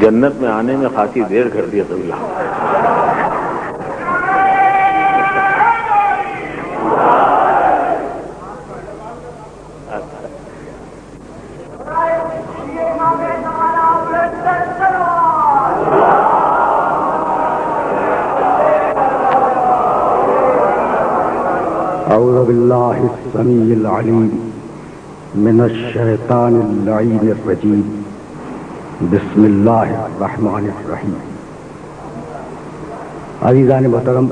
جنت میں آنے میں خاصی دیر کر دی قبلہ. اعوذ باللہ السمیع العلیم من الشیطان اللعین الرجیم. بسم اللہ الرحمن الرحیم. عزیزان محترم،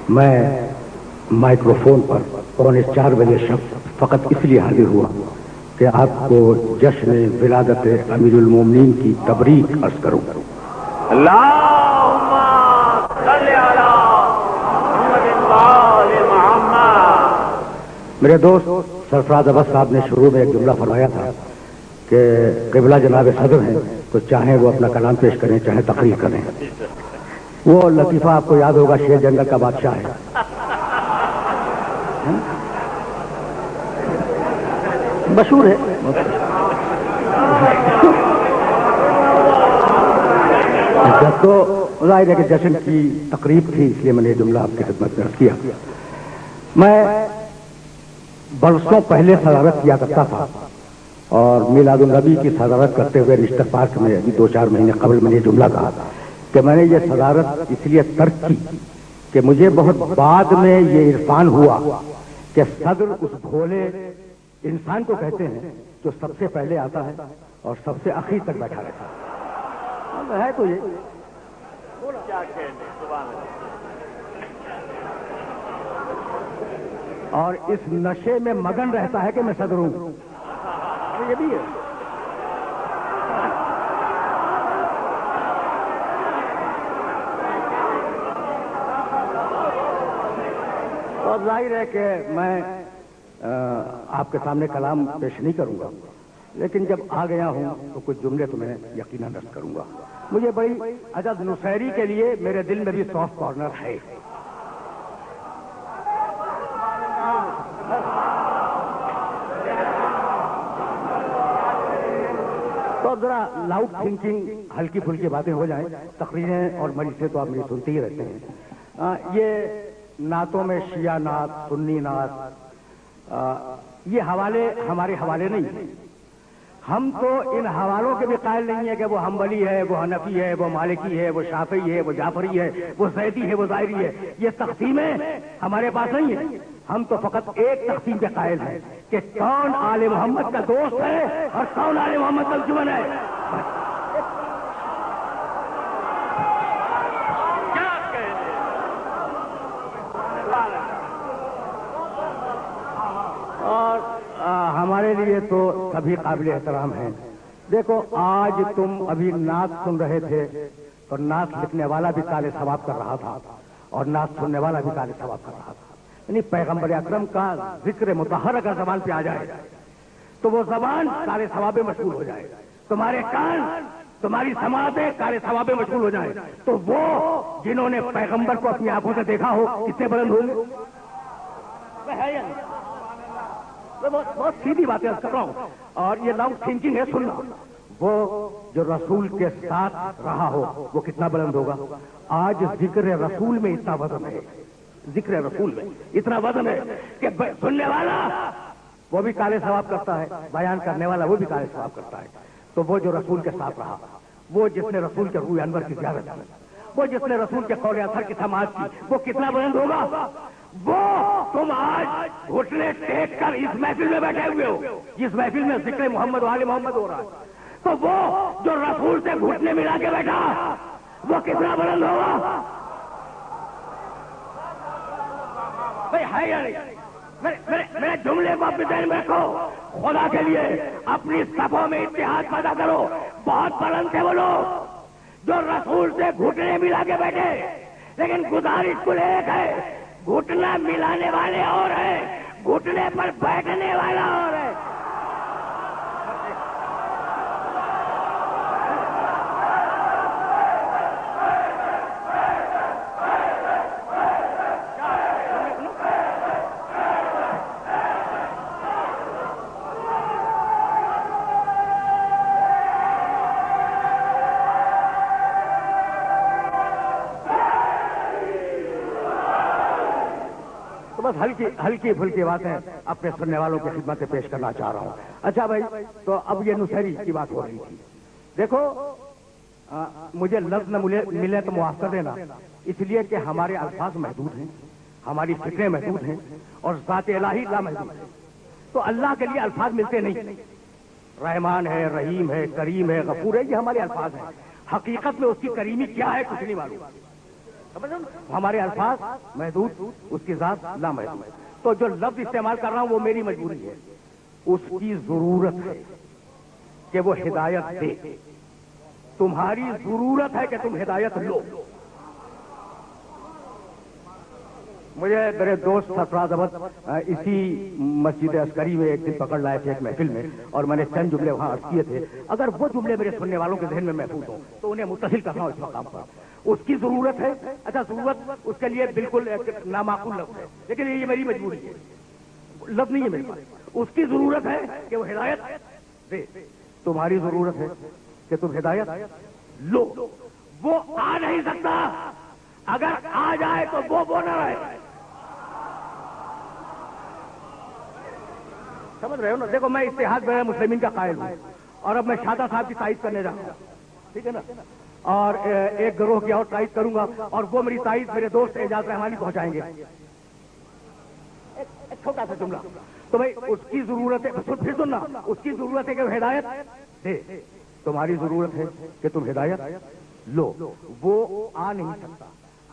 میں مائکروفون پر 3:45 بجے شب فقط اس لیے حاضر ہوا کہ آپ کو جشن ولادت امیر المومنین کی تبریک عرض کروں. اللہم صلی علی محمد وآل محمد. میرے دوست سرفراز عباس صاحب نے شروع میں ایک جملہ فرمایا تھا کہ قبلہ جناب صدر ہیں تو چاہیں وہ اپنا کلام پیش کریں چاہیں تقریر کریں. وہ لطیفہ آپ کو یاد ہوگا، شیر جنگل کا بادشاہ ہے. مشہور ہے. تو ظاہر ہے کہ جشن کی تقریب تھی، اس لیے میں نے یہ جملہ آپ کی خدمت میں عرض کیا. میں برسوں پہلے صدارت کیا کرتا تھا اور میلاد النبی کی صدارت کرتے ہوئے رشتہ پارک میں ابھی 2-4 مہینے قبل میں نے یہ جملہ کہا کہ میں نے یہ صدارت اس لیے ترک کی کہ مجھے بہت بعد میں یہ عرفان ہوا کہ صدر اس بھولے انسان کو کہتے ہیں جو سب سے پہلے آتا ہے اور سب سے آخر تک بیٹھا رہتا ہے. تو یہ اور اس نشے میں مگن رہتا ہے کہ میں صدر ہوں. یہ بھی ہے. اور ظاہر ہے کہ میں آپ کے سامنے کلام پیش نہیں کروں گا، لیکن جب آ گیا ہوں تو کچھ جملے تو میں یقیناً عرض کروں گا. مجھے بڑی عجب نصیری کے لیے میرے دل میں بھی سافٹ کارنر ہے. تو ذرا لاؤڈ تھنکنگ، ہلکی پھلکی باتیں ہو جائیں. تقریریں اور مجلسیں تو آپ میری سنتے ہی رہتے ہیں. یہ نعتوں میں شیعہ نعت، سنی نعت، یہ حوالے ہمارے حوالے نہیں ہیں. ہم تو ان حوالوں کے بھی قائل نہیں ہیں کہ وہ حنبلی ہے، وہ حنفی ہے، وہ مالکی ہے، وہ شافعی ہے، وہ جعفری ہے، وہ زیدی ہے، وہ ظاہری ہے. یہ تقسیمیں ہمارے پاس نہیں ہیں. ہم تو فقط ایک تقسیم کے قائل ہیں کہ کون آل محمد کا دوست ہے اور کون آل محمد کا دشمن ہے. اور ہمارے لیے تو سبھی قابل احترام ہیں. دیکھو، آج تم ابھی نعت سن رہے تھے تو نعت لکھنے والا بھی کالے ثواب کر رہا تھا اور نعت سننے والا بھی کالے ثواب کر رہا تھا. یعنی پیغمبر اکرم کا ذکر مطہر اگر زبان پہ آ جائے تو وہ زبان کالے ثواب میں مشغول ہو جائے. تمہارے کان، تمہاری سماعتیں کالے ثواب میں مشغول ہو جائے تو وہ جنہوں نے پیغمبر کو اپنی آنکھوں سے دیکھا ہو کتنے بلند ہوں گے. بہت سیدھی باتیں کر رہا ہوں اور یہ لاؤڈ تھنکنگ ہے. سننا، وہ جو رسول کے ساتھ رہا ہو وہ کتنا بلند ہوگا. آج ذکر رسول میں اتنا وزن ہے، ذکر رسول میں اتنا وزن ہے کہ سننے والا وہ بھی کالے ثواب کرتا ہے، بیان کرنے والا وہ بھی کالے ثواب کرتا ہے. تو وہ جو رسول کے ساتھ رہا، وہ جس نے رسول کے روح انور کی زیارت کی، وہ جس نے رسول کے قول اثر کی سماعت کی، وہ کتنا بلند ہوگا. وہ تم آج گھٹنے ٹیک کر اس محفل میں بیٹھے ہوئے ہو جس محفل میں ذکر محمد وآل محمد ہو رہا ہے، تو وہ جو رسول سے گھٹنے ملا کے بیٹھا وہ کتنا بلند ہوگا. بھائی ہے یا نہیں؟ میرے جملے کو اپنے ذہن میں رکھو. خدا کے لیے اپنی صفوں میں اتحاد پیدا کرو. بہت بلند تھے وہ لوگ جو رسول سے گھٹنے ملا کے بیٹھے، لیکن گزارش کل ایک ہے، گھٹنا ملانے والے اور ہیں، گھٹنے پر بیٹھنے والا اور ہے. بس ہلکی پھلکی باتیں اپنے سننے والوں کی خدمت سے پیش کرنا چاہ رہا ہوں. اچھا بھائی، تو اب یہ نصیری کی بات ہو رہی تھی. دیکھو مجھے لفظ نہ ملے تو معاف کر دینا، اس لیے کہ ہمارے الفاظ محدود ہیں، ہماری فکریں محدود ہیں، اور ذات الہی لامحدود ہے. تو اللہ کے لیے الفاظ ملتے نہیں. رحمان ہے، رحیم ہے، کریم ہے، غفور ہے، یہ ہمارے الفاظ ہیں. حقیقت میں اس کی کریمی کیا ہے کچھ نہیں معلوم. ہمارے الفاظ محدود، اس کی ذات لامحدود. تو جو لفظ استعمال کر رہا ہوں وہ میری مجبوری ہے. اس کی ضرورت ہے کہ وہ ہدایت دے. تمہاری ضرورت ہے کہ تم ہدایت لو. مجھے میرے دوست سرفراز احمد اسی مسجد عسکری میں ایک دن پکڑ لائے تھے ایک محفل میں، اور میں نے چند جملے وہاں عرض کیے تھے. اگر وہ جملے میرے سننے والوں کے ذہن میں محفوظ ہوں تو انہیں متصل کرنا اس مقام پر. اس کی ضرورت ہے. اچھا، ضرورت اس کے لیے بالکل نامعقول لفظ ہے، لیکن یہ میری مجبوری ہے، لفظ نہیں ہے میرے پاس. اس کی ضرورت ہے کہ وہ ہدایت دے. تمہاری ضرورت ہے کہ تم ہدایت لو. وہ آ نہیں سکتا. اگر آ جائے تو وہ نہ رہے. سمجھ رہے ہو نا؟ دیکھو، میں اتحاد بین المسلمین کا قائل ہوں، اور اب میں شادہ صاحب کی تائید کرنے جا رہا ہوں، ٹھیک ہے نا؟ اور ایک گروہ کی اور تائید کروں گا، اور وہ میری تائید میرے دوست اعجاز رحمانی پہنچائیں گے. ایک چھوٹا سا جملہ. تو بھائی اس کی ضرورت ہے، پھر سننا، اس کی ضرورت ہے کہ وہ ہدایت دے. تمہاری ضرورت ہے کہ تم ہدایت لو. وہ آ نہیں سکتا.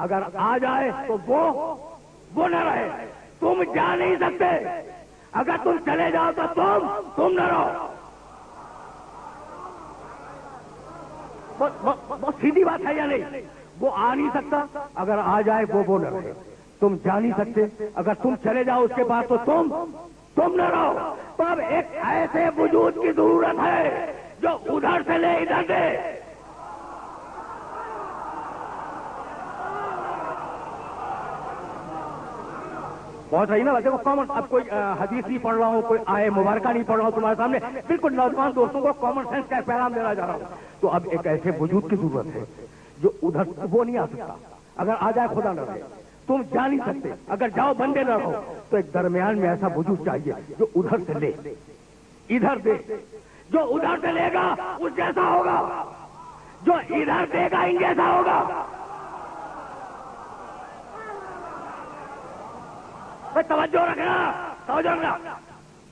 اگر آ جائے تو وہ نہ رہے. تم جا نہیں سکتے. اگر تم چلے جاؤ تو تم نہ رہو. بہت سیدھی بات ہے یا نہیں؟ وہ آ نہیں سکتا. اگر آ جائے وہ نہ رہے. تم جا نہیں سکتے. اگر تم چلے جاؤ اس کے بعد تو تم نہ رہو. تو اب ایک ایسے وجود کی ضرورت ہے جو ادھر سے لے ادھر دے. بہت رہی نا. دیکھو کامن، اب کوئی حدیث نہیں پڑھ رہا ہوں، کوئی آئے مبارکہ نہیں پڑھ رہا ہوں تمہارے سامنے، بالکل نوجوان دوستوں کو کامن سینس کا پیغام دینا جا رہا ہوں. تو اب ایک ایسے وجود کی ضرورت ہے جو ادھر، وہ نہیں آ سکتا. اگر آ جائے خدا نہ رہے. تم جا نہیں سکتے. اگر جاؤ بندے نہ رہو. تو ایک درمیان میں ایسا وجود چاہیے جو ادھر سے لے ادھر دے. جو ادھر سے لے گا اس جیسا ہوگا، جو ادھر دے گا ان جیسا ہوگا. توجہ رکھنا.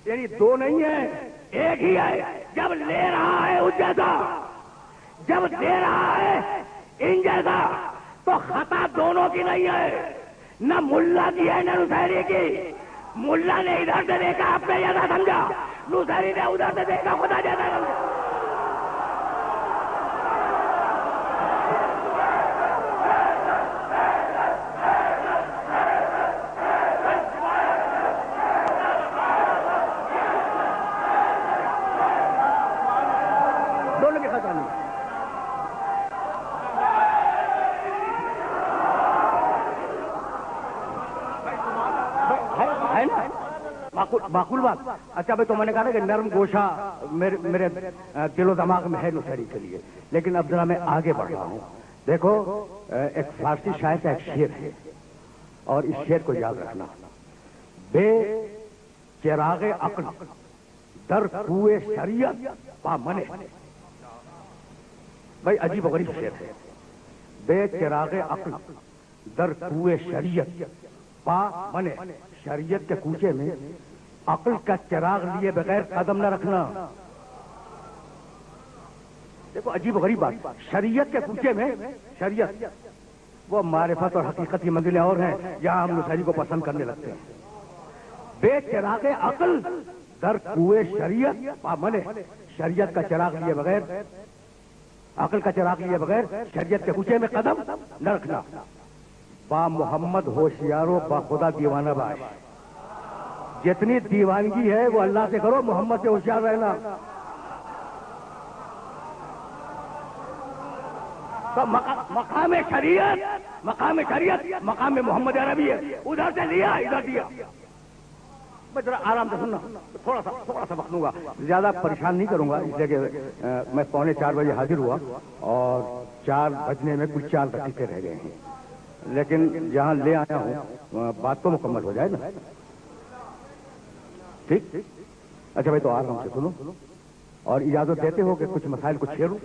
یعنی دو نہیں ہے، ایک ہی ہے. جب لے رہا ہے اس جیسا، جب دے رہا ہے ان جیسا، تو خطا دونوں کی نہیں ہے. نہ ملا کی ہے نہ نصیری کی. ملا نے ادھر سے دیکھا اپنے جیسا سمجھا، نصیری نے ادھر سے دیکھا خدا جیسا سمجھا. دونوں کے خطا نہیں ہے نا. معقول بات. اچھا بھائی، تو میں نے کہا نا کہ نرم گوشہ میرے دل و دماغ میں ہے نصیری کے لیے، لیکن اب ذرا میں آگے بڑھ رہا ہوں. دیکھو، ایک فارسی شاعر کا ایک شعر ہے، اور اس شعر کو یاد رکھنا. بے چراغ عقل در کوئے شریعت پا منے. بھائی عجیب و غریب شعر ہے. بے چراغ عقل در کوئے شریعت پا منے. شریعت کے کوچے میں عقل کا چراغ لیے بغیر قدم نہ رکھنا. دیکھو عجیب و غریب بات. شریعت کے کوچے میں، شریعت وہ معرفت اور حقیقت کی منزلیں اور ہیں، یہاں ہم نصیری کو پسند کرنے لگتے ہیں. بے چراغ عقل در کوئے شریعت پا منے. شریعت کا چراغ لیے بغیر، عقل کا چراغ لیے بغیر شریعت کے کوچے میں قدم نہ رکھنا. با محمد ہوشیارو با خدا دیوانہ باش. جتنی دیوانگی ہے وہ اللہ سے کرو، محمد سے ہوشیار رہنا. تو مقام شریعت مقام محمد عربی ہے. ادھر سے لیا ادھر دیا. میں ذرا آرام سے سننا، تھوڑا سا وقت لوں گا، زیادہ پریشان نہیں کروں گا، اس لیے کہ میں 3:45 بجے حاضر ہوا اور 4 بجنے میں کچھ 4 دقیقے رہ گئے ہیں. لیکن جہاں لے آیا ہوں بات تو مکمل ہو جائے نا. ٹھیک. اچھا بھائی تو آرام سے سنو اور اجازت دیتے ہو کہ کچھ مسائل کو چھیڑوں.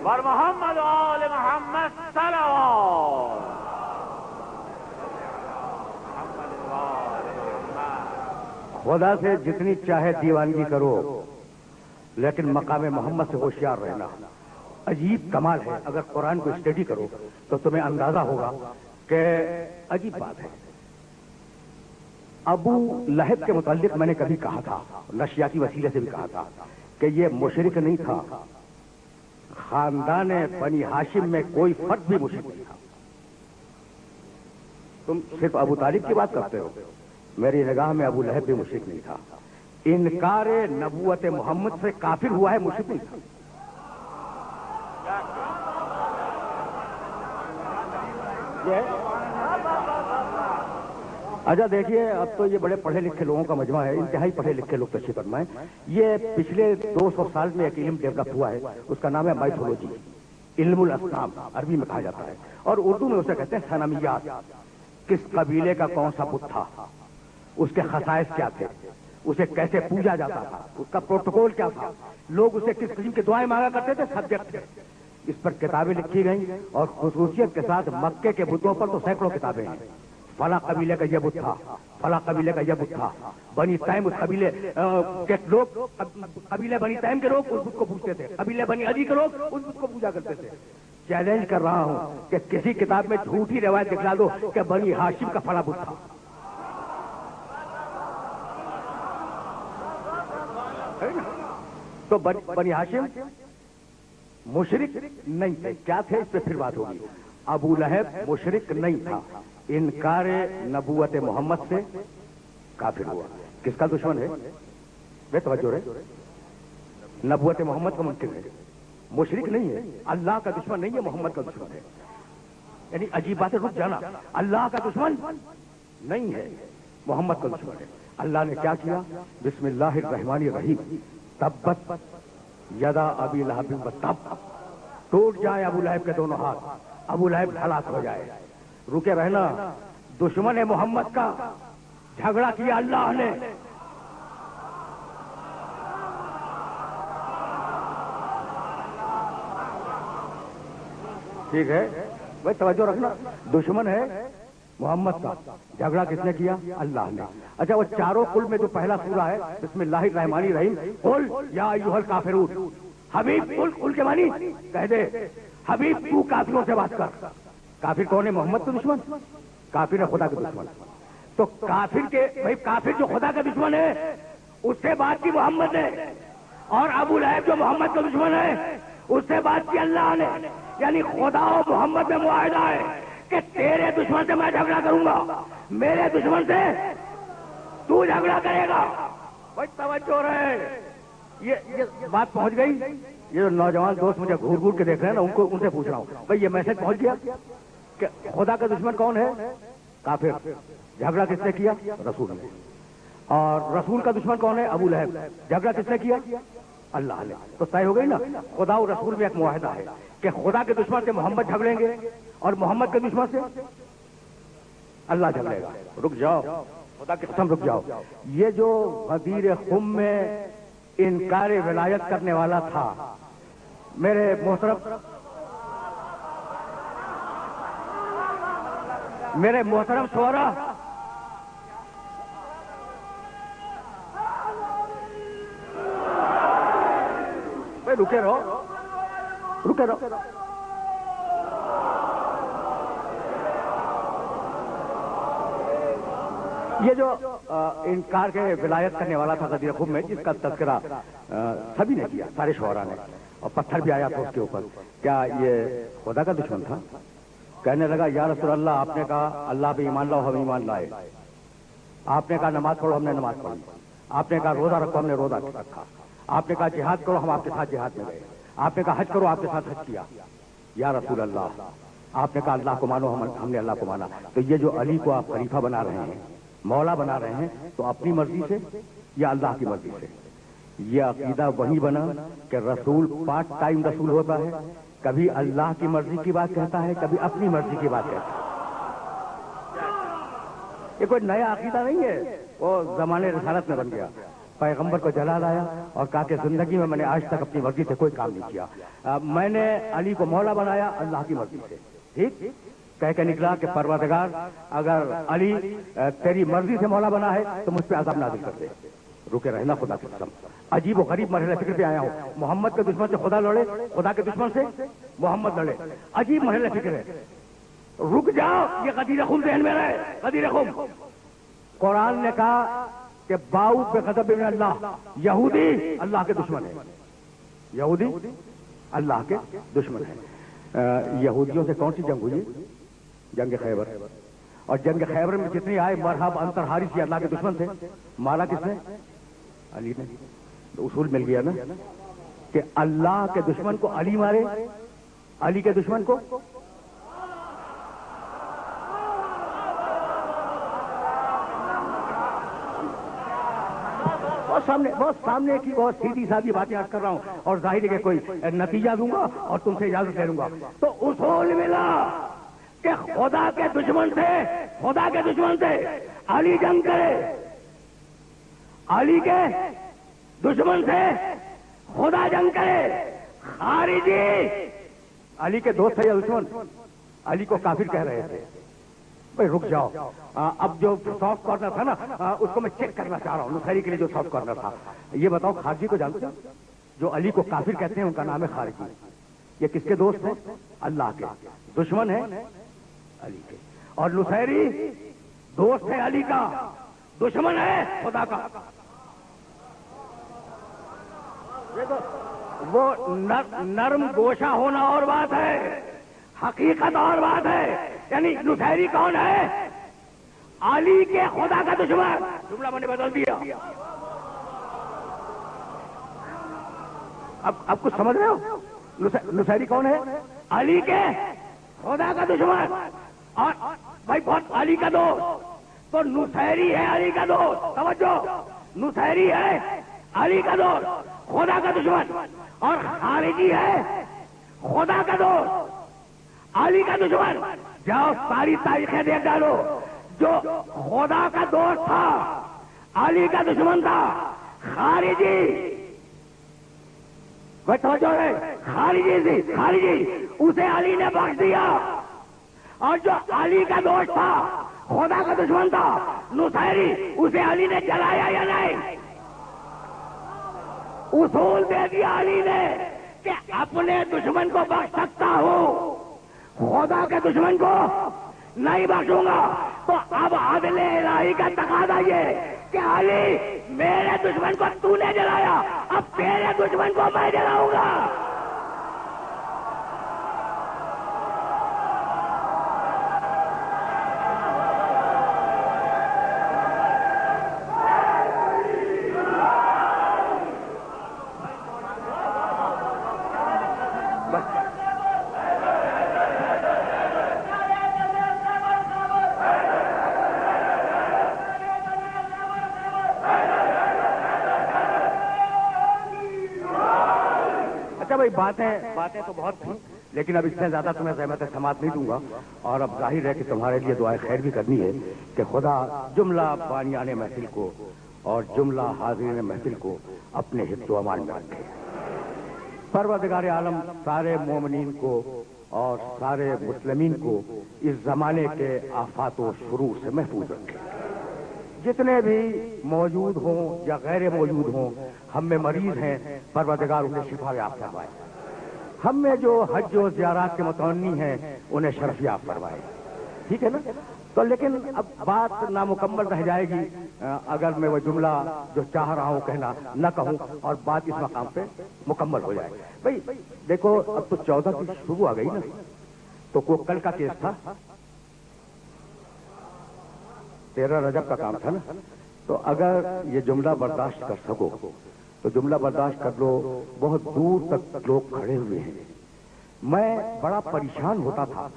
ور محمد آل محمد صلوات. خدا سے جتنی چاہے دیوانگی کرو لیکن مقام محمد سے ہوشیار رہنا. عجیب کمال ہے. اگر قرآن کو اسٹڈی کرو تو تمہیں اندازہ ہوگا کہ عجیب بات ہے. ابو لہب کے متعلق میں نے کبھی کہا تھا, نشیاتی وسیلے سے بھی کہا تھا کہ یہ مشرک نہیں تھا. خاندان بنی ہاشم میں کوئی فرد بھی مشرک نہیں تھا. تم صرف ابو طالب کی بات کرتے ہو. میری نگاہ میں ابو لہب بھی مشرک نہیں تھا. انکار نبوت محمد سے کافر ہوا ہے, مشرک نہیں تھا. اچھا دیکھیے, اب تو یہ بڑے پڑھے لکھے لوگوں کا مجمع ہے, انتہائی پڑھے لکھے لوگ تشریف فرمائیں. یہ پچھلے 200 سال میں ایک علم ڈیولپ ہوا ہے, اس کا نام ہے مائتھولوجی, علم الاسنام عربی میں کہا جاتا ہے, اور اردو میں اسے کہتے ہیں صنمیات. کس قبیلے کا کون سا بت تھا, اس کے خصائص کیا تھے, اسے کیسے پوجا جاتا تھا, اس کا پروٹوکول کیا تھا, لوگ اسے کس قسم کی دعائیں مانگا کرتے تھے, سبجیکٹ. اس پر کتابیں لکھی گئیں اور خصوصیت کے ساتھ مکے کے بتوں پر تو سینکڑوں کتابیں ہیں. فلاں قبیلے کا یہ بت تھا, فلاں قبیلے کا یہ بت تھا. بنی تیم اس قبیلے کے لوگ, قبیلے بنی تیم کے لوگ اس بت کو پوجتے تھے, قبیلے بنی عدی کے لوگ اس بت کو پوجا کرتے تھے. چیلنج کر رہا ہوں کہ کسی کتاب میں جھوٹی روایت دکھلا دو کہ بنی ہاشم کا فلاں بت تھا. تو بنی ہاشم مشرک نہیں تھے. کیا تھے اس پہ پھر بات ہوگی. ابو لہب مشرک نہیں تھا, انکار نبوت محمد سے کافر ہوا. کس کا دشمن ہے؟ بے توجہ رہے, نبوت محمد کا منکر ہے, مشرک نہیں ہے. اللہ کا دشمن نہیں ہے, محمد کا دشمن ہے. یعنی عجیب بات ہے, رک جانا. اللہ کا دشمن نہیں ہے, محمد کا دشمن ہے. اللہ نے کیا کیا؟ بسم اللہ الرحمن الرحیم. تبت یدا ابی لہب وتب. ٹوٹ جائے ابو لہب کے دونوں ہاتھ, ابو لہب ہلاک ہو جائے. رکے رہنا, دشمن ہے محمد کا, جھگڑا کیا اللہ نے. ٹھیک ہے بھائی, توجہ رکھنا. دشمن ہے محمد کا, جھگڑا کس نے کیا؟ اللہ نے. اچھا, وہ چاروں کل میں جو پہلا سورہ ہے بسم اللہ الرحمن الرحیم, قل یا ایھا الکافرون. حبیب کل کے معنی کہہ دے, حبیب تو کافروں سے بات کر. کافر کون ہے؟ محمد کا دشمن. کافر ہے خدا کا دشمن. تو کافر کے بھائی, کافر جو خدا کا دشمن ہے اس سے بات کی محمد نے, اور ابو لہب جو محمد کا دشمن ہے اس سے بات کی اللہ نے. یعنی خدا و محمد میں معاہدہ ہے کہ تیرے دشمن سے میں جھگڑا کروں گا, میرے دشمن سے تو جھگڑا کرے گا. بھائی توجہ رہے, یہ بات پہنچ گئی. یہ نوجوان دوست مجھے گھور گھور کے دیکھ رہے ہیں نا, ان سے پوچھ رہا ہوں بھائی, یہ میسج پہنچ گیا کہ خدا کا دشمن کون ہے؟ کافر. جھگڑا کس نے کیا؟ رسول نے. اور رسول کا دشمن کون ہے؟ ابو لہب. جھگڑا کس نے کیا؟ اللہ نے. تو طے ہو گئی نا. خدا اور رسول میں ایک معاہدہ ہے کہ خدا کے دشمن سے محمد جھگڑیں گے اور محمد کے دشمن سے اللہ جھگڑے گا. رک جاؤ, خدا کی قسم رک جاؤ. یہ جو غدیر خم میں انکار ولایت کرنے والا تھا, میرے محترم شعرا, رکے رہو, رکے رہو. یہ جو انکار کے ولایت کرنے والا تھا غدیر خم میں, جس کا تذکرہ سبھی نے کیا, سارے شعراء نے, اور پتھر بھی آیا تھا اس کے اوپر, کیا یہ خدا کا دشمن تھا؟ کہنے لگا یا رسول اللہ, آپ نے کہا اللہ پہ ایمان لاؤ, ہم ایمان لائے. آپ نے کہا نماز پڑھو, ہم نے نماز پڑھی. آپ نے کہا روزہ رکھو, ہم نے روزہ رکھا. آپ نے کہا جہاد کرو, ہم آپ کے ساتھ جہاد میں گئے. آپ نے کہا حج کرو, آپ کے ساتھ حج کیا. یا رسول اللہ, آپ نے کہا اللہ کو مانو, ہم نے اللہ کو مانا. تو یہ جو علی کو آپ خلیفہ بنا رہے ہیں, مولا بنا رہے ہیں تو اپنی مرضی سے یا اللہ کی مرضی سے؟ یہ عقیدہ وہی بنا کہ رسول پارٹ ٹائم رسول ہوتا ہے، کبھی اللہ کی مرضی کی بات کہتا ہے، کبھی اپنی مرضی کی بات کہتا ہے۔ یہ کوئی نیا عقیدہ نہیں ہے، وہ زمانے رسالت میں بن گیا۔ پیغمبر کو جلا لایا اور کہا کہ زندگی میں نے آج تک اپنی مرضی سے کوئی کام نہیں کیا، میں نے علی کو مولا بنایا اللہ کی مرضی سے۔ ٹھیک کہہ کے نکلا کہ پروردگار اگر علی تیری مرضی سے مولا بنا ہے تو مجھ پہ عذاب نازل کر دے۔ رکے رہنا خدا کی قسم، عجیب و غریب مرحلہ فکر پہ آیا ہوں۔ محمد کے دشمن سے خدا لڑے، خدا کے دشمن سے محمد لڑے، عجیب مرحلہ فکر ہے۔ رک جاؤ، یہ غدیر خون ذہن میں رہے، غدیر خون۔ قرآن نے کہا کہ باؤ پہ غضب من اللہ، یہودی اللہ کے دشمن ہے، یہودی اللہ کے دشمن ہے۔ یہودیوں سے کون سی جنگ ہوئی؟ جنگ خیبر۔ اور جنگ خیبر میں جتنی آئے مرحب انتر حارث یہ اللہ کے دشمن تھے، مارا کس نے؟ علی نے۔ تو اصول مل گیا نا کہ اللہ کے دشمن کو علی مارے، علی کے دشمن کو بہت سامنے کی بہت سیدھی سادھی باتیں عرض کر رہا ہوں اور ظاہر ہے کہ کوئی نتیجہ دوں گا اور تم سے اجازت لے لوں گا۔ تو اصول ملا کہ خدا کے دشمن سے علی جنگ کرے، علی کے دشمن سے خدا جنگ کرے۔ خارجی علی کے دوست ہے یا دشمن؟ علی کو کافر کہہ رہے تھے۔ بھائی رک جاؤ، اب جو سافٹ کارنر تھا نا اس کو میں چیک کرنا چاہ رہا ہوں، نصیری کے لیے جو سافٹ کارنر تھا۔ یہ بتاؤ خارجی کو جانتے ہو؟ جو علی کو کافر کہتے ہیں ان کا نام ہے خارجی۔ یہ کس کے دوست ہیں؟ اللہ کے۔ دشمن ہے علی کے۔ اور نصیری دوست ہے علی کا، دشمن ہے خدا کا۔ وہ نرم گوشہ ہونا اور بات ہے، حقیقت اور بات ہے۔ یعنی نصیری کون ہے؟ علی کے خدا کا دشمن۔ جملہ میں نے بدل دیا۔ اب کچھ سمجھ رہے ہو؟ نصیری کون ہے؟ علی کے خدا کا دشمن۔ اور بھائی بہت علی کا دوست، تو نصیری ہے علی کا دوست۔ سمجھو، نصیری ہے علی کا دوست، خدا کا دشمن۔ اور خارجی ہے خدا کا دوست، علی کا دشمن۔ جاؤ ساری تاریخیں دیکھ ڈالو، جو خدا کا دوست تھا علی کا دشمن تھا خارجی۔ کوئی توجہ ہے؟ خارجی اسے علی نے بخش دیا۔ اور جو علی کا دوست تھا خدا کا دشمن تھا نصیری، اسے علی نے جلایا یا نہیں؟ اصول دے دیا علی نے کہ اپنے دشمن کو بخش سکتا ہوں، خدا کے دشمن کو نہیں بخشوں گا۔ تو اب عدل الہی کا تقاضا یہ کہ علی میرے دشمن کو تو نے جلایا، اب تیرے دشمن کو میں جلاؤں گا۔ باتیں تو بہت تھیں، لیکن اب اس سے زیادہ تمہیں زحمت سماعت نہیں دوں گا۔ اور اب ظاہر ہے کہ تمہارے لیے دعائے خیر بھی کرنی ہے کہ خدا جملہ بانیان محفل کو اور جملہ حاضرین محفل کو اپنے حفظ و امان میں رکھے۔ پروردگار عالم سارے مومنین کو اور سارے مسلمین کو اس زمانے کے آفات و شرور سے محفوظ رکھے۔ جتنے بھی موجود ہوں یا غیر موجود ہوں، ہم میں مریض ہیں، پروردگار انہیں شفا یاب فرمائے۔ ہم میں جو حج و زیارات کے متمنی ہیں انہیں شرف یاب فرمائے۔ ٹھیک ہے نا؟ تو لیکن اب بات نامکمل رہ جائے گی اگر میں وہ جملہ جو چاہ رہا ہوں کہنا نہ کہوں اور بات اس مقام پہ مکمل ہو جائے۔ بھائی دیکھو، اب تو 14 کی شروع آ گئی نا، تو وہ کل کا کیس تھا، 13 رجب کا کام تھا نا۔ تو اگر یہ جملہ برداشت کر سکو تو جملہ برداشت کر لو۔ بہت دور تک لوگ کھڑے ہوئے ہیں، میں بڑا پریشان ہوتا تھا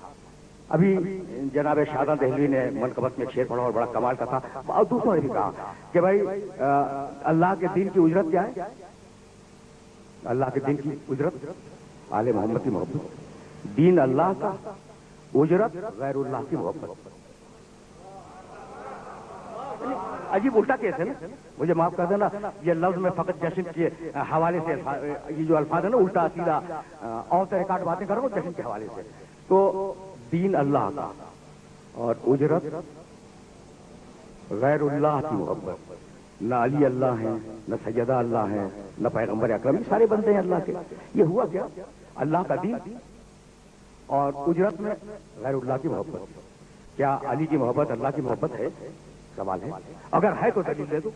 ابھی جناب شاہدہ دہلوی نے منقبت میں ایک شعر پڑھا اور بڑا کمال کا تھا، اور دوسروں نے بھی کہا کہ بھائی اللہ کے دین کی اجرت کیا ہے؟ اللہ کے دین کی اجرت آل محمد کی محبت، دین اللہ کا، اجرت غیر اللہ کی محبت۔ عجیب الٹا کیس ہے نا، مجھے معاف کر دینا، یہ لفظ میں فقط جشن کے حوالے سے یہ جو الفاظ ہے نا الٹا سیدھا اور طریقہ کی باتیں کر رہا ہوں جشن کے حوالے سے۔ تو دین اللہ کا اور اجرت غیر اللہ کی محبت، نہ علی اللہ ہیں، نہ سیدہ اللہ ہیں، نہ پیغمبر اکرم، سارے بندے ہیں اللہ کے۔ یہ ہوا کیا؟ اللہ کا دین اور اجرت میں غیر اللہ کی محبت۔ کیا علی کی محبت اللہ کی محبت ہے؟ سوال ہے، اگر ہے تو دلیل دے دو۔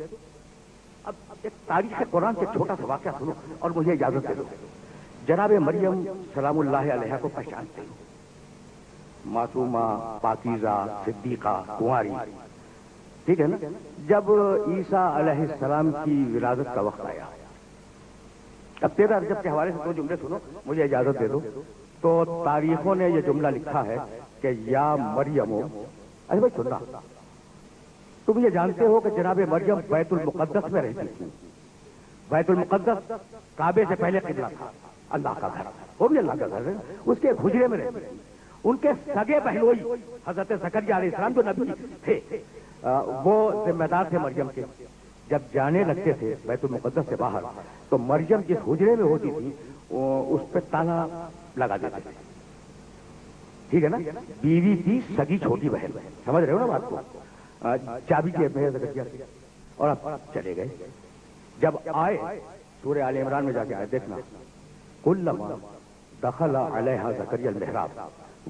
اب ایک تاریخ قرآن سے چھوٹا سا واقعہ سنو اور مجھے اجازت دے دو۔ جناب مریم سلام اللہ علیہ کو پہچانتے ہو، معصومہ، پاکیزہ، صدیقہ، کنواری، ٹھیک ہے نا؟ جب عیسیٰ علیہ السلام کی ولادت کا وقت آیا، اب 13 رجب کے حوالے سے دو جملے سنو، مجھے اجازت دے دو۔ تو تاریخوں نے یہ جملہ لکھا ہے کہ یا مریم، ارے بھائی سننا، تم یہ جانتے ہو کہ جناب مریم بیت المقدس میں رہتی تھی۔ بیت المقدس کعبے سے پہلے قبلہ تھا، اللہ کا گھر، وہ بھی اللہ کا گھر ہے، اس کے حجرے میں رہتی تھی۔ ان کے سگے بہنوئی حضرت زکریا علیہ السلام جو نبی تھے، وہ ذمہ دار تھے مریم کے۔ جب جانے لگتے تھے بیت المقدس سے باہر تو مریم جس حجرے میں ہوتی تھی اس پہ تالا لگا دیتے تھے، ٹھیک ہے نا؟ بیوی تھی سگی چھوٹی بہن، سمجھ رہے ہو نا بات کو؟ چابی کی زکریا سے، اور اب چلے گئے۔ جب آئے سورہ آل عمران میں جا کے آئے، دیکھنا، کلما دخل علیہا زکریا المحراب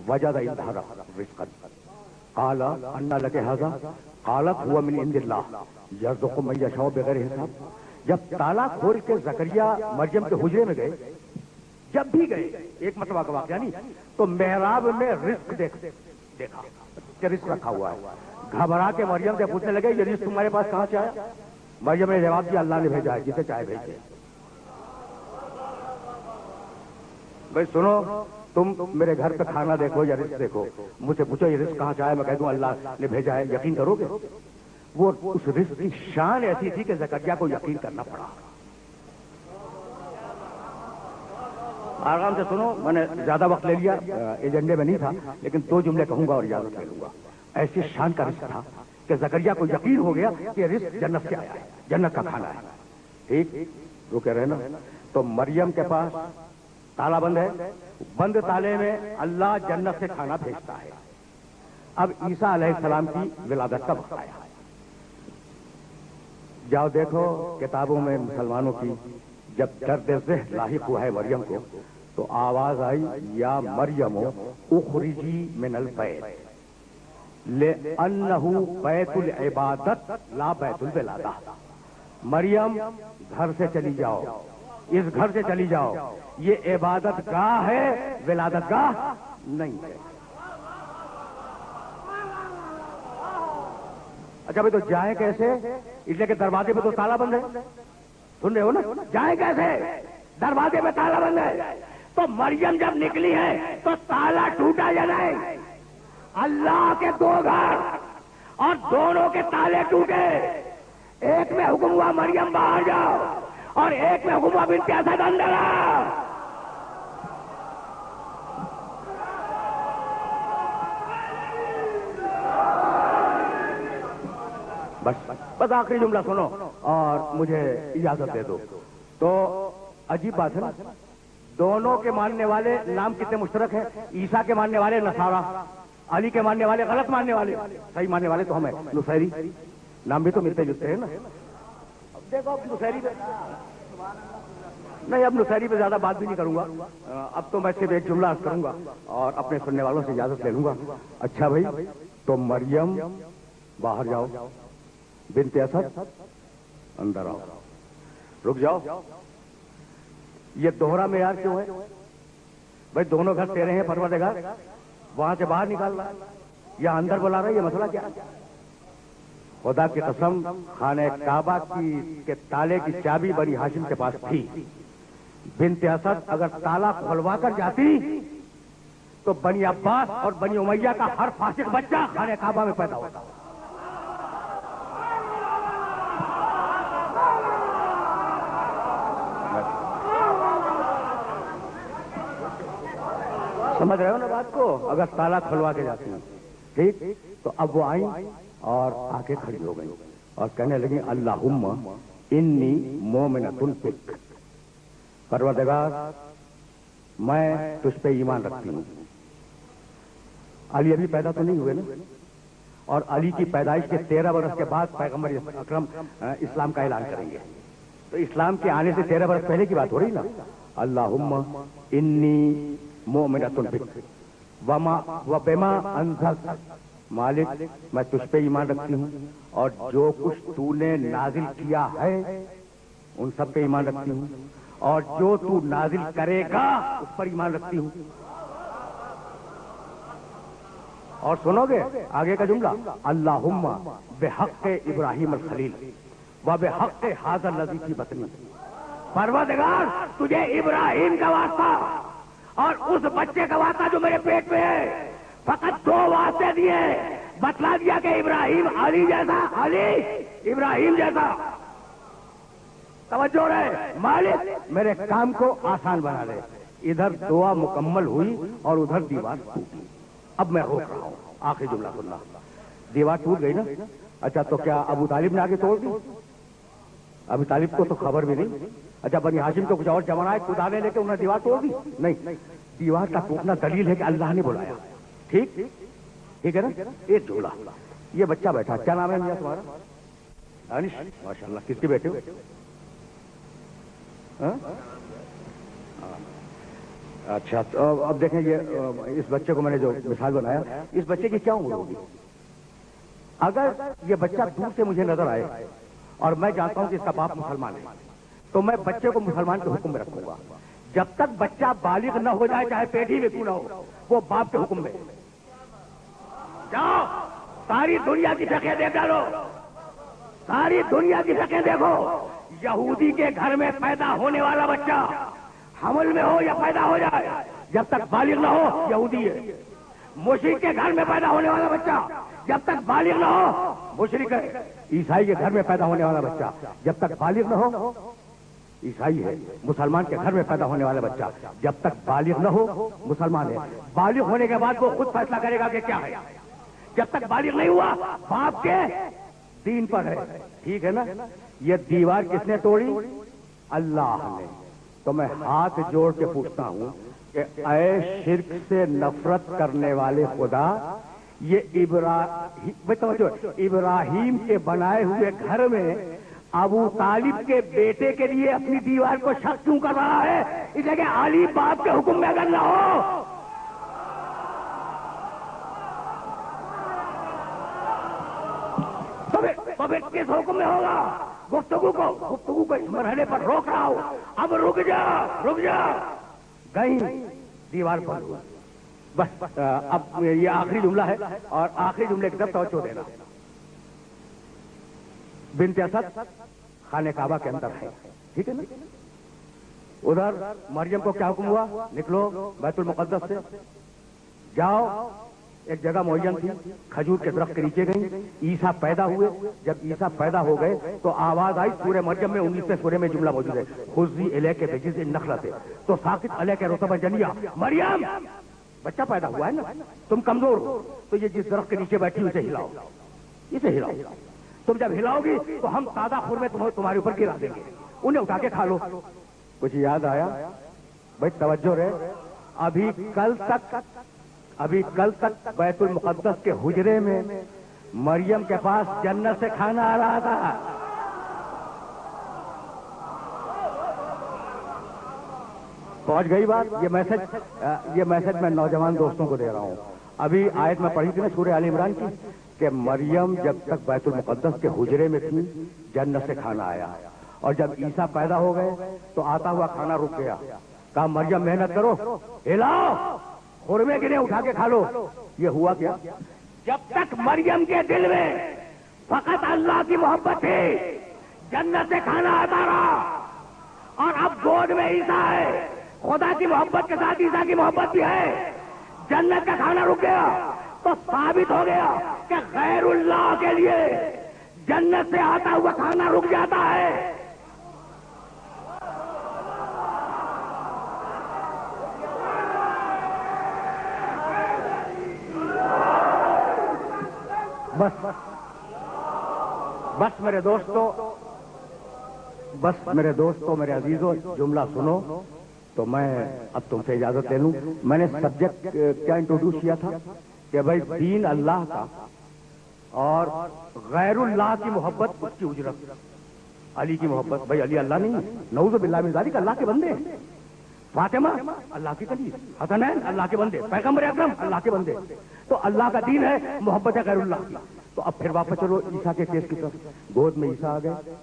وجد عندہا رزقا قال ان لک ھذا قالت هو من عند اللہ یرزق من یشاء بغیر حساب۔ جب تالا کھول کے زکریا مریم کے حجرے میں گئے، جب بھی گئے، ایک مرتبہ کا واقعہ نہیں، تو محراب میں رزق دیکھا کہ رزق رکھا ہوا ہے۔ گھبرا کے مریم سے پوچھنے لگے یہ رزق تمہارے پاس کہاں سے آیا؟ مریم نے جواب دیا اللہ نے بھیجا ہے، جسے چاہے بھیجے۔ بھائی سنو، تم میرے گھر پہ کھانا دیکھو یا رزق دیکھو، مجھ سے پوچھو یہ رزق کہاں سے آیا، میں کہہ دوں اللہ نے بھیجا ہے، یقین کرو گے؟ وہ اس رزق کی شان ایسی تھی کہ زکریا کو یقین کرنا پڑا۔ آرام سے سنو، میں نے زیادہ وقت لے لیا، ایجنڈے میں نہیں تھا، لیکن دو جملے کہوں گا اور اجازت لے لوں گا۔ ایسی شان کا رزق تھا کہ زکریا کو یقین ہو گیا کہ رزق جنت سے آیا ہے، جنت کا کھانا ہے، ٹھیک؟ جو کہہ رہے ہیں نا، تو مریم کے پاس تالا بند ہے، بند تالے میں اللہ جنت سے کھانا بھیجتا ہے۔ اب عیسیٰ علیہ السلام کی ولادت کا وقت آیا، جاؤ دیکھو کتابوں میں مسلمانوں کی، جب درد ذہن لاحق ہوا ہے مریم کو تو آواز آئی یا مریم اخرجی من البیت لأنہ بیت العبادت لا بیت الولادہ۔ مریم گھر سے چلی جاؤ، اس گھر سے چلی جاؤ، یہ عبادت گاہ ہے، ولادت گاہ نہیں ہے۔ اچھا بھائی تو جائیں کیسے؟ اس لیے کہ دروازے پہ تو تالا بند ہے، سن رہے ہو نا؟ جائیں کیسے؟ دروازے پہ تالا بند ہے۔ تو مریم جب نکلی ہے تو تالا ٹوٹا یا نہیں؟ اللہ کے دو گھر اور دونوں کے تالے ٹوٹے، ایک میں حکم ہوا مریم باہر جاؤ اور ایک میں حکم ہوا بنت اسد اندر آؤ۔ بس آخری جملہ سنو اور مجھے اجازت دے دو۔ تو عجیب بات ہے نا، دونوں کے ماننے والے نام کتنے مشترک ہیں؟ عیسیٰ کے ماننے والے نصارہ، علی کے ماننے والے غلط ماننے والے، صحیح ماننے والے تو ہم ہیں نصیری، نام بھی تو ملتے جلتے ہیں نا۔ اب دیکھو اب نصیری پہ نہیں، اب نصیری پہ زیادہ بات بھی نہیں کروں گا، اب تو میں صرف ایک جملہ عرض کروں گا اور اپنے سننے والوں سے اجازت لے لوں گا۔ اچھا بھائی، تو مریم باہر جاؤ، بنت اسد اندر آؤ، رک جاؤ۔ یہ دوہرا معیار کیوں ہے بھائی؟ دونوں گھر تیرے ہیں پروردگار، وہاں سے باہر نکال رہا ہے یا اندر بلا رہا ہے، یہ مسئلہ کیا ہے؟ خدا کی قسم، خانہ کعبہ کے تالے کی چابی بنی ہاشم کے پاس تھی۔ بنت اسد اگر تالا کھلوا کر جاتی تو بنی عباس اور بنی امیہ کا ہر فاسق بچہ خانہ کعبہ میں پیدا ہوتا. سمجھ رہے ہو نا بات کو؟ اگر تالا کھلوا کے جاتی ہیں ٹھیک. تو اب وہ آئیں اور آ کے کھڑی ہو گئی اور کہنے لگی اللہم انی مومنۃ بک، پروردگار میں تجھ پہ ایمان رکھتی ہوں. علی ابھی پیدا تو نہیں ہوئے نا، اور علی کی پیدائش کے 13 برس کے بعد پیغمبر اکرم اسلام کا اعلان کریں گے. تو اسلام کے آنے سے 13 برس پہلے کی بات ہو رہی نا. اللہم انی مومنۃ بک وبما انزلت، مالک میں تجھ پہ ایمان رکھتی ہوں اور جو کچھ تو نے نازل کیا ہے ان سب پہ ایمان رکھتی ہوں، اور جو تو نازل کرے گا اس پر ایمان رکھتی ہوں. اور سنو گے آگے کا جملہ، اللہم بحق ابراہیم الخلیل و بحق ھذا الذی فی بطنی، پروردگار تجھے ابراہیم کا واسطہ اور اس بچے کا واسطہ جو میرے پیٹ میں ہے، فقط 2 واسطے دیے. بتلا دیا کہ ابراہیم علی جیسا، علی ابراہیم جیسا. توجہ رہے، مالک میرے کام کو آسان بنا لے. ادھر دعا مکمل ہوئی اور ادھر دیوار ٹوٹی. اب میں روک رہا ہوں، آخری جملہ سننا. دیوار ٹوٹ گئی نا. اچھا تو کیا ابو طالب نے آگے توڑ دی؟ ابو طالب کو تو خبر بھی نہیں. اچھا بنی ہاشم کو کچھ اور جماعت خدا نے لے کے انہوں نے دیوار توڑ دی؟ نہیں. دیوار کا ٹوٹنا دلیل ہے کہ اللہ نے بلایا. ٹھیک ٹھیک ہے نا. ایک جھولا، یہ بچہ بیٹھا، کیا نام ہے میاں تمہارا؟ انش. ماشاء اللہ. کس کے بیٹے ہو؟ اچھا تو اب دیکھیں یہ اس بچے کو میں نے جو مثال بنایا، اس بچے کی کیا عمر ہوگی؟ اگر یہ بچہ دور سے مجھے نظر آئے اور میں جانتا ہوں کہ اس کا باپ مسلمان ہے تو میں بچے کو مسلمان کے حکم میں رکھوں گا. جب تک بچہ بالغ نہ ہو جائے چاہے پیٹ ہی میں کیوں نہ ہو، وہ باپ کے حکم میں. جاؤ ساری دنیا کی شکلیں دیکھ ڈالو، ساری دنیا کی شکلیں دیکھو. یہودی کے گھر میں پیدا ہونے والا بچہ حمل میں ہو یا پیدا ہو جائے، جب تک بالغ نہ ہو یہودی ہے. مشرک کے گھر میں پیدا ہونے والا بچہ جب تک بالغ نہ ہو مشرک ہے. عیسائی کے گھر میں پیدا ہونے والا بچہ جب تک بالغ نہ ہو عیسائی ہے. مسلمان کے گھر میں پیدا ہونے والا بچہ جب تک بالغ نہ ہو مسلمان ہے. بالغ ہونے کے بعد وہ خود فیصلہ کرے گا کہ کیا ہے. جب تک بالغ نہیں ہوا باپ کے دین پر ہے. ٹھیک ہے نا. یہ دیوار کس نے توڑی؟ اللہ نے. تو میں ہاتھ جوڑ کے پوچھتا ہوں کہ اے شرک سے نفرت کرنے والے خدا، یہ ابراہیم کے بنائے ہوئے گھر میں ابو طالب کے بیٹے کے لیے اپنی دیوار کو شک کیوں کر رہا ہے؟ اس لیے کہ علی باپ کے حکم میں اگر نہ ہو تو پھر کس حکم میں ہوگا؟ گفتگو کو اس مرحلے پر روک رہا ہوں. اب رک جا. گئی دیوار پر. بس اب یہ آخری جملہ ہے اور آخری جملے کی طرف توجہ دینا. بنت اسد خانہ کعبہ کے اندر ہے. ٹھیک ہے نا. ادھر مریم کو کیا حکم ہوا؟ نکلو بیت المقدس سے، جاؤ. ایک جگہ معین تھی، کھجور کے درخت کے نیچے گئی. عیسیٰ پیدا ہوئے. جب عیسیٰ پیدا ہو گئے تو آواز آئی. سورہ مریم میں 19ویں سورے میں جملہ موجود ہے، خذی الیک بجذع النخلۃ، تو ساقط علیک رطبا جنیہ. مریم بچہ پیدا ہوا ہے نا، تم کمزور ہو تو یہ جس درخت کے نیچے بیٹھی اسے ہلاؤ، اسے ہلاؤ. تم جب ہلاؤ گی تو ہم تازہ خورمے تمہارے اوپر گرا دیں گے، انہیں اٹھا کے کھا لو. کچھ یاد آیا؟ بھائی توجہ رہے. ابھی کل تک بیت المقدس کے حجرے میں مریم کے پاس جنت سے کھانا آ رہا تھا. پہنچ گئی بات. یہ میسج میں نوجوان دوستوں کو دے رہا ہوں. ابھی آیت میں پڑھی تھی نا سورہ آل عمران کی کہ مریم جب تک بیت المقدس کے حجرے میں تھی جنت سے کھانا آیا، اور جب عیسیٰ پیدا ہو گئے تو آتا ہوا کھانا رک گیا. کہا مریم محنت کرو، ہلاؤ، خورمے گرے اٹھا کے کھا لو. یہ ہوا کیا؟ جب تک مریم کے دل میں فقط اللہ کی محبت تھی جنت سے کھانا آتا رہا، اور اب گود میں عیسیٰ ہے، خدا کی محبت کے ساتھ عیسیٰ کی محبت بھی ہے. جنت کا کھانا رک گیا تو ثابت ہو گیا کہ غیر اللہ کے لیے جنت سے آتا ہوا کھانا رک جاتا ہے۔ بس میرے دوستو میرے عزیزوں، جملہ سنو تو میں اب تم سے اجازت لے لوں۔ میں نے سبجیکٹ کیا انٹروڈیوس کیا تھا کہ بھائی دین اللہ کا اور غیر اللہ کی محبت اس کی اجرت۔ علی کی محبت، بھائی علی اللہ نہیں، نعوذ باللہ من ذالک، اللہ کے بندے۔ فاطمہ اللہ کی کلی، حسنین اللہ کے بندے، پیغمبر اکرم اللہ کے بندے۔ تو اللہ کا دین ہے، محبت ہے غیر اللہ کی۔ تو اب پھر واپس چلو عیسیٰ کے کیس کی طرف۔ گود میں عیسیٰ آ گئے،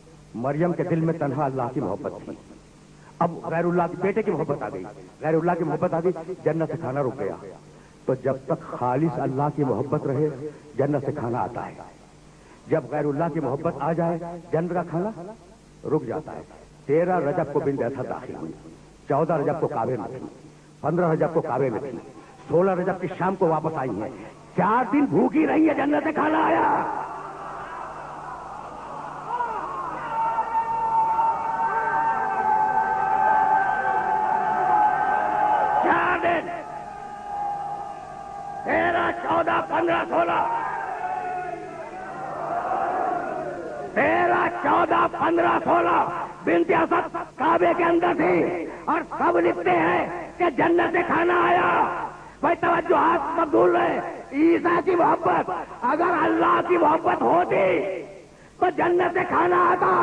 مریم کے دل میں تنہا اللہ کی محبت تھی، اب غیر اللہ کے بیٹے کی محبت آ گئی، غیر اللہ کی محبت آ گئی، جنت سے کھانا رک گیا۔ تو جب تک خالص اللہ کی محبت رہے جنت سے کھانا آتا ہے، جب غیر اللہ کی محبت آ جائے جنت کا کھانا رک جاتا ہے۔ 13 رجب کو بنت اسد داخل ہوئی، 14 رجب کو کعبے میں تھی، 15 رجب کو کعبے میں تھی، 16 رجب کی شام کو واپس آئی ہیں، 4 دن بھوکی رہی ہے، جنت سے کھانا آیا۔ بنت اسد کعبے کے اندر تھی اور سب لکھتے ہیں کہ جنت سے کھانا آیا۔ بھائی توجہات مقبول ہے۔ عیسیٰ کی محبت اگر اللہ کی محبت ہوتی تو جنت سے کھانا آتا،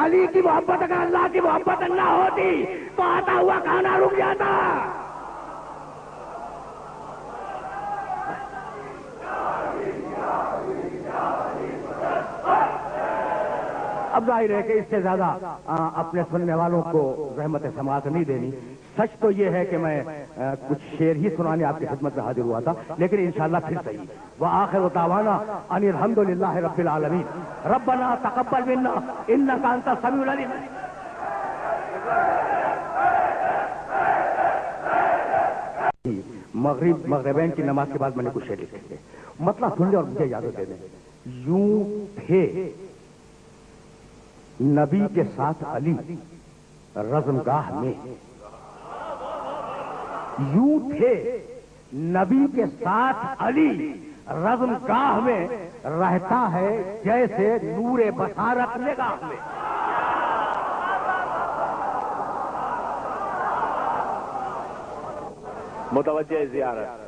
علی کی محبت اگر اللہ کی محبت نہ ہوتی تو آتا ہوا کھانا رک جاتا۔ اب ظاہر ہے کہ اس سے زیادہ اپنے سننے والوں کو رحمت سماعت نہیں دینی۔ سچ تو یہ ہے کہ میں کچھ شعر ہی سنانے آپ کی خدمت میں حاضر ہوا تھا، لیکن انشاءاللہ پھر صحیح۔ وآخر دعوانا ان الحمدللہ رب العالمین، ربنا تقبل منا انک انت السمیع العلیم۔ مغربین کی نماز کے بعد میں نے کچھ شعر لکھے تھے، مطلب سن لیں اور مجھے اجازت دے دیں۔ یوں تھے نبی کے ساتھ علی رزمگاہ میں، یوں تھے نبی کے ساتھ علی رزمگاہ میں، رہتا ہے جیسے نور بصارت نگاہ میں۔ متوجہ زیارت